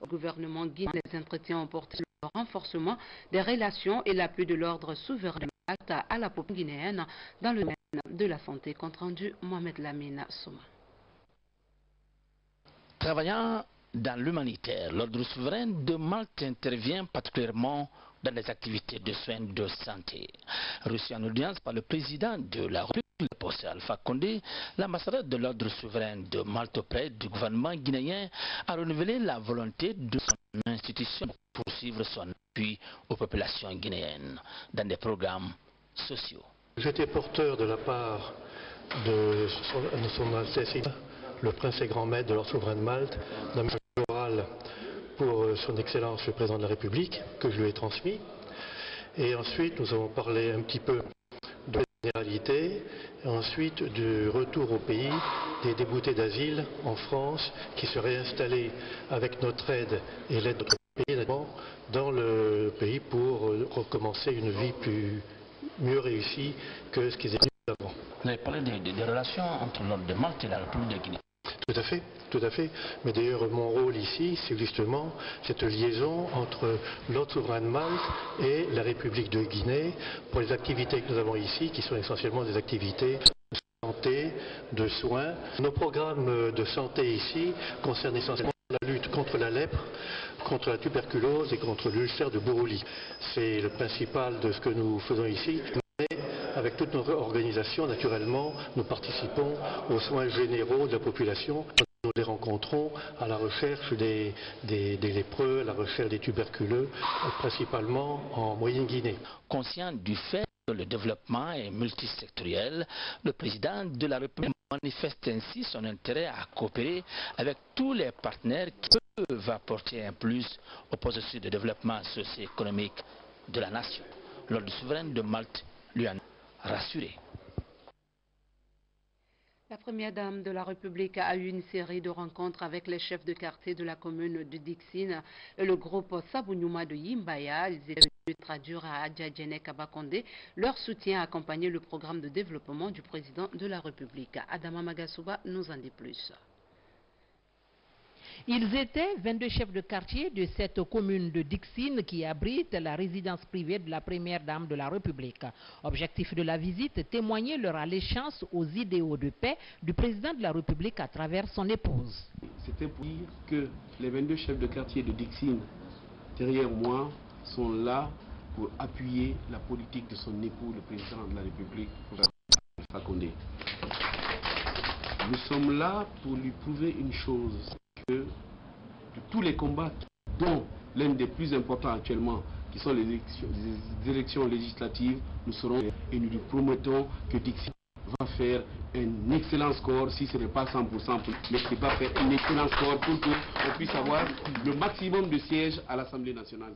Le gouvernement guinéen, les entretiens ont porté sur le renforcement des relations et l'appui de l'ordre souverain de Malte à la population guinéenne dans le domaine de la santé. Compte rendu Mohamed Lamine Souma. Travaillant dans l'humanitaire, l'ordre souverain de Malte intervient particulièrement dans les activités de soins de santé. Reçu en audience par le président de la République, Alpha Condé, l'ambassadeur de l'ordre souverain de Malte auprès du gouvernement guinéen a renouvelé la volonté de son institution pour poursuivre son appui aux populations guinéennes dans des programmes sociaux. J'étais porteur de la part de son Altesse, le prince et grand maître de l'ordre souverain de Malte, d'un message oral pour son Excellence le président de la République, que je lui ai transmis. Et ensuite, nous avons parlé un petit peu de la généralité, et ensuite du retour au pays des déboutés d'asile en France qui seraient installés avec notre aide et l'aide de notre pays dans le pays pour recommencer une vie mieux réussie que ce qu'ils étaient avant. Vous avez parlé des relations entre l'ordre de Malte et la République de Guinée. Tout à fait. Mais d'ailleurs, mon rôle ici, c'est justement cette liaison entre l'ordre souverain de Malte et la République de Guinée pour les activités que nous avons ici, qui sont essentiellement des activités de santé, de soins. Nos programmes de santé ici concernent essentiellement la lutte contre la lèpre, contre la tuberculose et contre l'ulcère de Buruli. C'est le principal de ce que nous faisons ici. Avec toute notre organisation, naturellement, nous participons aux soins généraux de la population. Nous les rencontrons à la recherche des lépreux, à la recherche des tuberculeux, principalement en Moyenne-Guinée. Conscient du fait que le développement est multisectoriel, le président de la République manifeste ainsi son intérêt à coopérer avec tous les partenaires qui peuvent apporter un plus au processus de développement socio-économique de la nation. L'ordre souverain de Malte lui en rassuré. La première dame de la République a eu une série de rencontres avec les chefs de quartier de la commune de Dixine et le groupe Sabunyuma de Yimbaya. Ils étaient venus traduire à Adjadjene Kabakonde leur soutien à accompagner le programme de développement du président de la République. Adama Magasuba nous en dit plus. Ils étaient 22 chefs de quartier de cette commune de Dixine qui abrite la résidence privée de la première dame de la République. Objectif de la visite, témoigner leur allégeance aux idéaux de paix du président de la République à travers son épouse. C'était pour dire que les 22 chefs de quartier de Dixine, derrière moi, sont là pour appuyer la politique de son époux, le président de la République, Alpha Condé. Nous sommes là pour lui prouver une chose, que de tous les combats, dont l'un des plus importants actuellement, qui sont les élections législatives, nous serons et nous lui promettons que Dixine va faire un excellent score, si ce n'est pas 100%, mais qu'il va faire un excellent score pour qu'on puisse avoir le maximum de sièges à l'Assemblée nationale.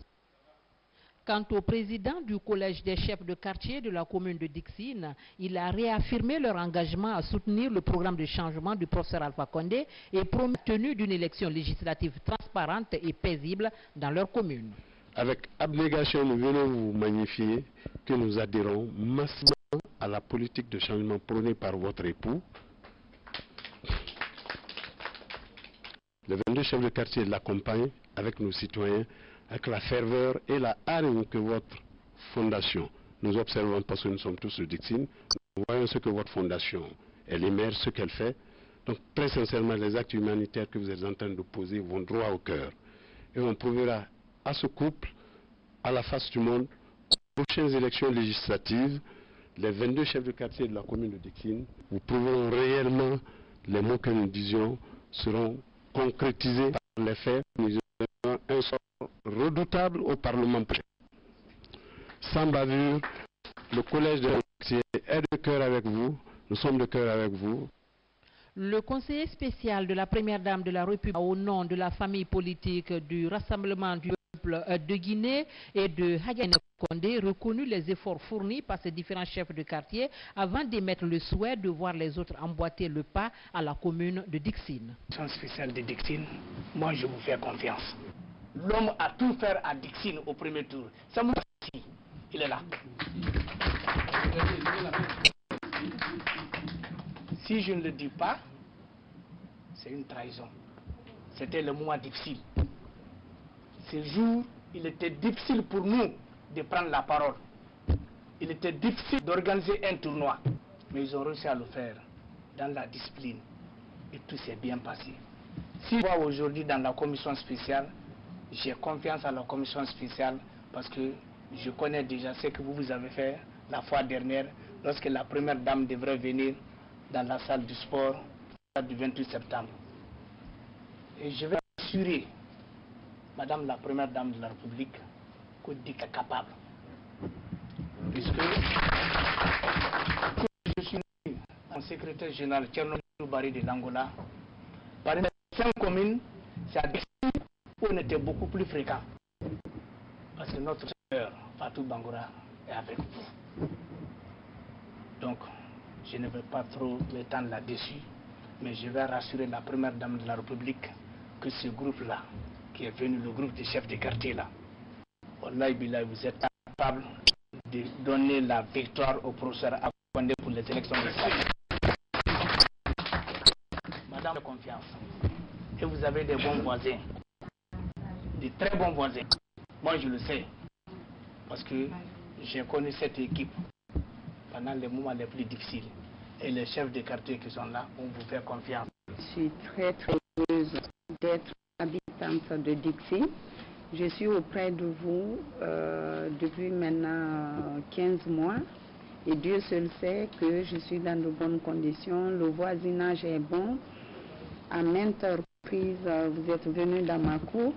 Quant au président du collège des chefs de quartier de la commune de Dixine, il a réaffirmé leur engagement à soutenir le programme de changement du professeur Alpha Condé et promis la tenue d'une élection législative transparente et paisible dans leur commune. Avec abnégation, nous venons vous magnifier que nous adhérons massivement à la politique de changement prônée par votre époux. Les 22 chefs de quartier l'accompagnent avec nos citoyens, avec la ferveur et la hargne que votre fondation, nous observons parce que nous sommes tous de Dixine, nous voyons ce que votre fondation, elle émerge, ce qu'elle fait. Donc très sincèrement, les actes humanitaires que vous êtes en train de poser vont droit au cœur. Et on prouvera à ce couple, à la face du monde, aux prochaines élections législatives, les 22 chefs de quartier de la commune de Dixine, vous prouverons réellement les mots que nous disions seront concrétisés par les faits. Nous aurons un sort redoutable au Parlement prochain. Sans bavure, le collège de quartier est de cœur avec vous, nous sommes de cœur avec vous. Le conseiller spécial de la première dame de la République au nom de la famille politique du Rassemblement du peuple de Guinée et de Hadjane Condé reconnu les efforts fournis par ces différents chefs de quartier avant d'émettre le souhait de voir les autres emboîter le pas à la commune de Dixine. Son spécial de Dixine, moi je vous fais confiance. L'homme a tout fait à Dixine au premier tour. Ça me dit, il est là. Si je ne le dis pas, c'est une trahison. C'était le moment difficile. ce jour, il était difficile pour nous de prendre la parole. Il était difficile d'organiser un tournoi. Mais ils ont réussi à le faire dans la discipline. Et tout s'est bien passé. Si je vois aujourd'hui dans la commission spéciale, j'ai confiance à la commission spéciale parce que je connais déjà ce que vous avez fait la fois dernière lorsque la première dame devrait venir dans la salle du sport du 28 septembre. Et je vais assurer Madame la première dame de la République que DIC est capable. Puisque je suis en secrétaire général Tcherno Bari de l'Angola, par une 5 communes, c'est à Dixi où on était beaucoup plus fréquent. Parce que notre sœur Fatou Bangura est avec vous. Donc, je ne vais pas trop m'étendre là-dessus, mais je vais rassurer la première dame de la République que ce groupe-là, qui est venu, le groupe des chefs de quartier là, Wallahi Billah, vous êtes capable de donner la victoire au professeur Akondé pour les élections de samedi. Madame, confiance. Et vous avez des bons voisins, des très bons voisins. Moi, je le sais, parce que j'ai connu cette équipe pendant les moments les plus difficiles. Et les chefs de quartier qui sont là, on vous fait confiance. Je suis très heureuse d'être habitante de Dixi. Je suis auprès de vous depuis maintenant 15 mois. Et Dieu seul sait que je suis dans de bonnes conditions. Le voisinage est bon. À maintes reprises, vous êtes venus dans ma cour.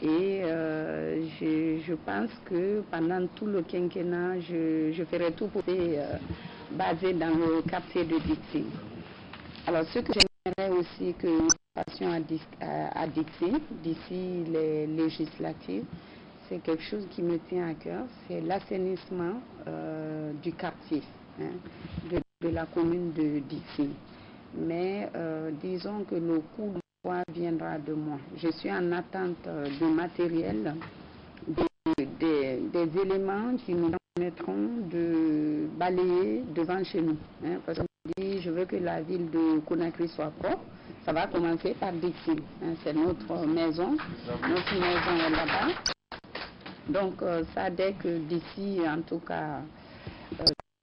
Et je pense que pendant tout le quinquennat, je ferai tout pour basé dans le quartier de Dixi. Alors, ce que j'aimerais aussi que nous passions à Dixi, d'ici les législatives, c'est quelque chose qui me tient à cœur, c'est l'assainissement du quartier, hein, de la commune de Dixi. Mais disons que le coup d'envoi viendra de moi. Je suis en attente de matériel, des éléments qui nous permettront de balayer devant chez nous. Hein, parce qu'on dit, je veux que la ville de Conakry soit propre. Ça va commencer par Dixi. Hein, c'est notre maison. Notre maison est là-bas. Donc, ça, dès que d'ici, en tout cas,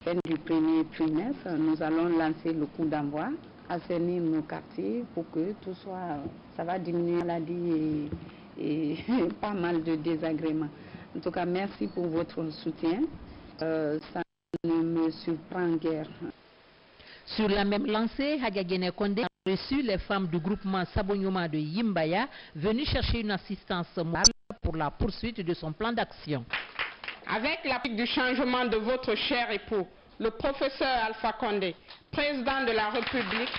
fin du premier trimestre, nous allons lancer le coup d'envoi, assainir nos quartiers pour que tout soit. Ça va diminuer la maladie et pas mal de désagréments. En tout cas, merci pour votre soutien. Ça ne me surprend guère. Sur la même lancée, Hadjagene Kondé a reçu les femmes du groupement Sabonyoma de Yimbaya venues chercher une assistance morale pour la poursuite de son plan d'action. Avec l'appui du changement de votre cher époux, le professeur Alpha Condé, président de la République,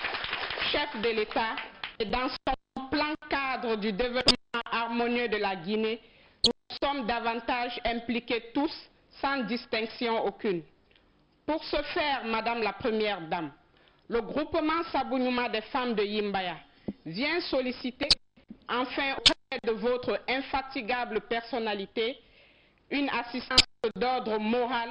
chef de l'État, et dans son plan cadre du développement harmonieux de la Guinée, nous sommes davantage impliqués tous, sans distinction aucune. Pour ce faire, Madame la Première Dame, le groupement Sabonyuma des femmes de Yimbaya vient solliciter, enfin auprès de votre infatigable personnalité, une assistance d'ordre moral,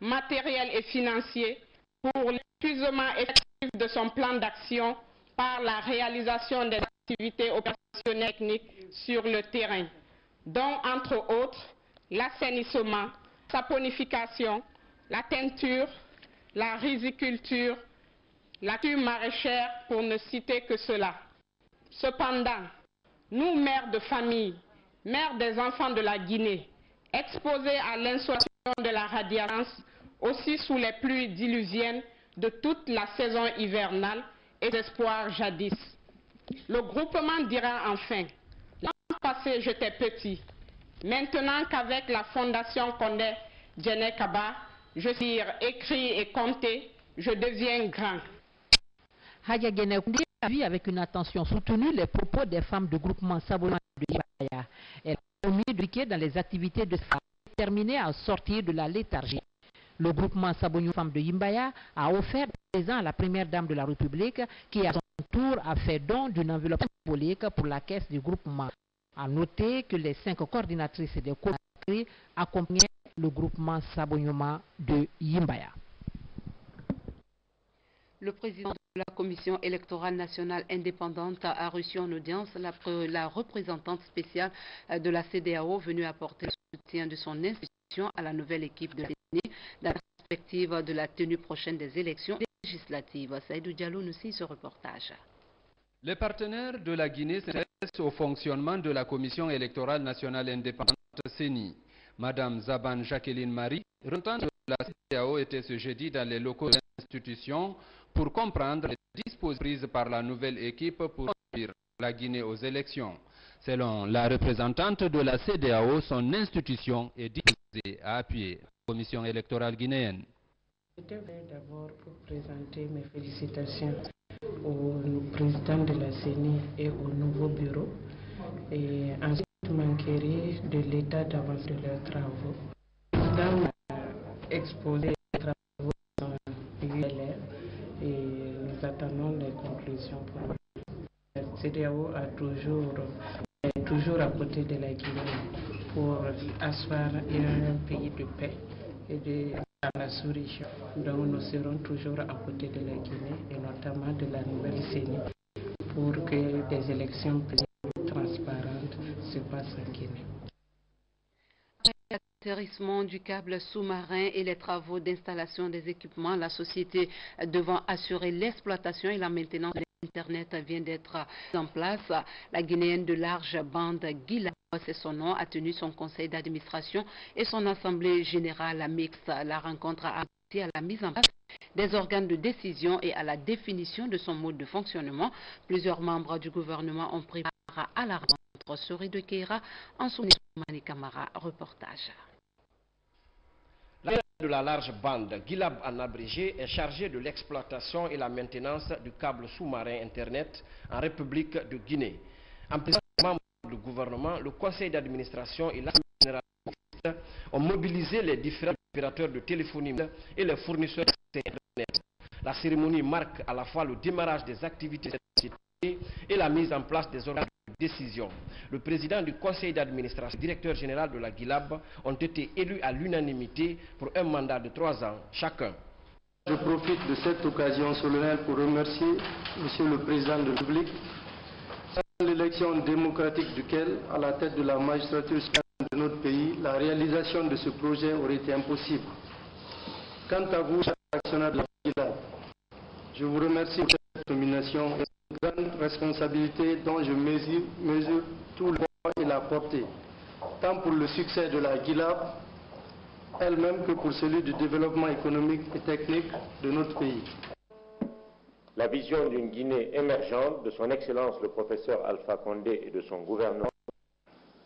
matériel et financier pour l'épuisement effectif de son plan d'action par la réalisation des activités opérationnelles techniques sur le terrain, dont entre autres l'assainissement, saponification, la teinture, la riziculture, la culture maraîchère, pour ne citer que cela. Cependant, nous, mères de famille, mères des enfants de la Guinée, exposés à l'insolation de la radiance, aussi sous les pluies diluviennes de toute la saison hivernale et d'espoir jadis. Le groupement dira enfin, l'an passé j'étais petit, maintenant qu'avec la fondation Condé Djenekaba, je suis écrit et compté, je deviens grand. Hadjagene Kondé a vu avec une attention soutenue les propos des femmes du groupement Sabonyoma de Yimbaya. Elle a promis d'impliquer dans les activités de sa déterminée à sortir de la léthargie. Le groupement Sabonyoma Femmes de Yimbaya a offert des présents à la première dame de la République qui à son tour a fait don d'une enveloppe symbolique pour la caisse du groupement. A noter que les 5 coordinatrices des Conakry accompagnaient le groupement Sabonyoma de Yimbaya. Le président de la Commission électorale nationale indépendante a reçu en audience la représentante spéciale de la CEDEAO venue apporter le soutien de son institution à la nouvelle équipe de la CENI dans la perspective de la tenue prochaine des élections législatives. Saïdou Diallo nous suit ce reportage. Les partenaires de la Guinée s'intéressent au fonctionnement de la Commission électorale nationale indépendante CENI. Madame Zaban Jacqueline Marie, représentante de la CEDEAO, était ce jeudi dans les locaux de l'institution pour comprendre les dispositions prises par la nouvelle équipe pour conduire la Guinée aux élections. Selon la représentante de la CEDEAO, son institution est disposée à appuyer la Commission électorale guinéenne. Je voudrais d'abord pour présenter mes félicitations au président de la CENI et au nouveau bureau, et ensuite m'inquiéter de l'état d'avance de leurs travaux. Le président a exposé les travaux dans ULR et nous attendons les conclusions pour nous. La CEDEAO est toujours à côté de la Guinée pour asseoir un pays de paix et dans la sous-région. Donc nous serons toujours à côté de la Guinée et notamment de la nouvelle CENI pour que des élections transparentes se passent en Guinée. L'atterrissement du câble sous-marin et les travaux d'installation des équipements, la société devant assurer l'exploitation et la maintenance de l'Internet vient d'être en place. La Guinéenne de large bande Guilab, c'est son nom, a tenu son conseil d'administration et son assemblée générale mixte. La rencontre a abouti à la mise en place des organes de décision et à la définition de son mode de fonctionnement. Plusieurs membres du gouvernement ont pris part à la rencontre. Sori de Keira, en souvenir de Camara, reportage. La de la large bande, Guilab en abrégé, est chargé de l'exploitation et la maintenance du câble sous-marin Internet en République de Guinée. En présence des membres du gouvernement, le conseil d'administration et l'assemblée générale ont mobilisé les différents opérateurs de téléphonie et les fournisseurs d'Internet. La cérémonie marque à la fois le démarrage des activités de cette société et la mise en place des organes de décision. Le président du conseil d'administration et le directeur général de la Guilab ont été élus à l'unanimité pour un mandat de 3 ans chacun. Je profite de cette occasion solennelle pour remercier Monsieur le Président de la République, sans l'élection démocratique duquel, à la tête de la magistrature de notre pays, la réalisation de ce projet aurait été impossible. Quant à vous, chers actionnaires de la Guilab, je vous remercie pour cette nomination et une grande responsabilité dont je mesure tout le poids et la portée, tant pour le succès de la Guilab elle-même que pour celui du développement économique et technique de notre pays. La vision d'une Guinée émergente de son Excellence le professeur Alpha Condé et de son gouvernement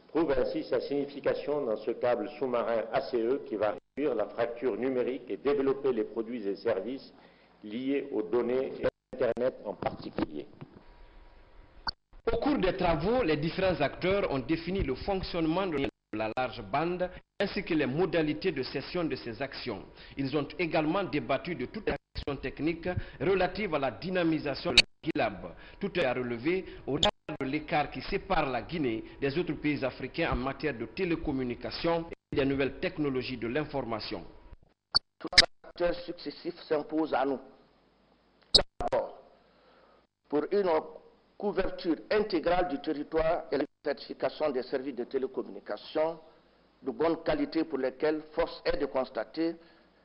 trouve ainsi sa signification dans ce câble sous-marin ACE qui va réduire la fracture numérique et développer les produits et services liés aux données et à Internet en particulier. Au cours des travaux, les différents acteurs ont défini le fonctionnement de la large bande ainsi que les modalités de cession de ces actions. Ils ont également débattu de toutes les actions techniques relatives à la dynamisation de la Guilab. Tout est à relever au regard de l'écart qui sépare la Guinée des autres pays africains en matière de télécommunications et des nouvelles technologies de l'information. Trois facteurs successifs s'imposent à nous. D'abord, pour une couverture intégrale du territoire et la certification des services de télécommunications de bonne qualité pour lesquels force est de constater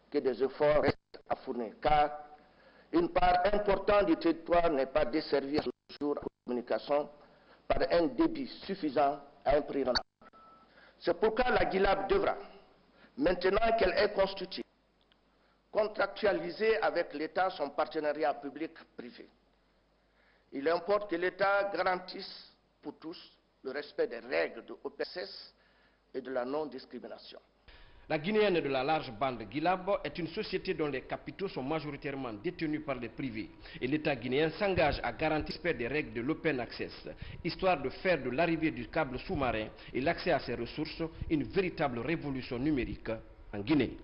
que des efforts restent à fournir, car une part importante du territoire n'est pas desservie à ce jour en communication par un débit suffisant à un prix rentable. C'est pourquoi la Guilab devra, maintenant qu'elle est constituée, contractualiser avec l'État son partenariat public-privé. Il importe que l'État garantisse pour tous le respect des règles de OPSS et de la non-discrimination. La Guinéenne de la large bande Guilab est une société dont les capitaux sont majoritairement détenus par les privés. Et l'État guinéen s'engage à garantir le respect des règles de l'open access, histoire de faire de l'arrivée du câble sous-marin et l'accès à ses ressources une véritable révolution numérique en Guinée.